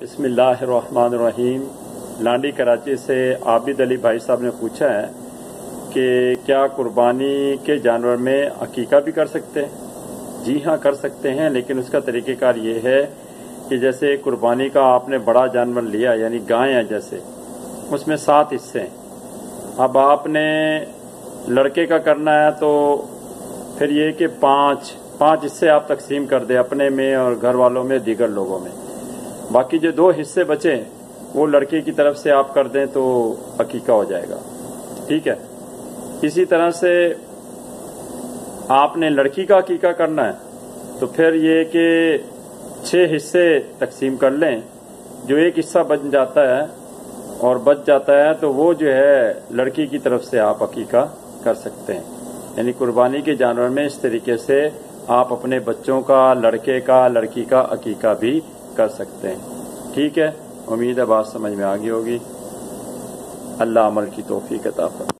बिस्मिल्लाहिर्रहमानिर्रहीम। लांडी कराची से आबिद अली भाई साहब ने पूछा है कि क्या कुर्बानी के जानवर में अकीका भी कर सकते हैं। जी हाँ, कर सकते हैं, लेकिन उसका तरीक़ेकार ये है कि जैसे कुर्बानी का आपने बड़ा जानवर लिया, यानी गाय है जैसे, उसमें 7 हिस्से हैं। अब आपने लड़के का करना है तो फिर ये कि 5 हिस्से आप तकसीम कर दें, अपने में और घर वालों में, दीगर लोगों में। बाकी जो 2 हिस्से बचे वो लड़के की तरफ से आप कर दें तो अकीका हो जाएगा। ठीक है। इसी तरह से आपने लड़की का अकीका करना है तो फिर ये कि 6 हिस्से तकसीम कर लें। जो एक हिस्सा बच जाता है तो वो जो है लड़की की तरफ से आप अकीका कर सकते हैं। यानी कुर्बानी के जानवर में इस तरीके से आप अपने बच्चों का, लड़के का, लड़की का अकीका भी कर सकते हैं। ठीक है। उम्मीद है बात समझ में आ गई होगी। अल्लाह अमल की तौफीक अता फरमाए।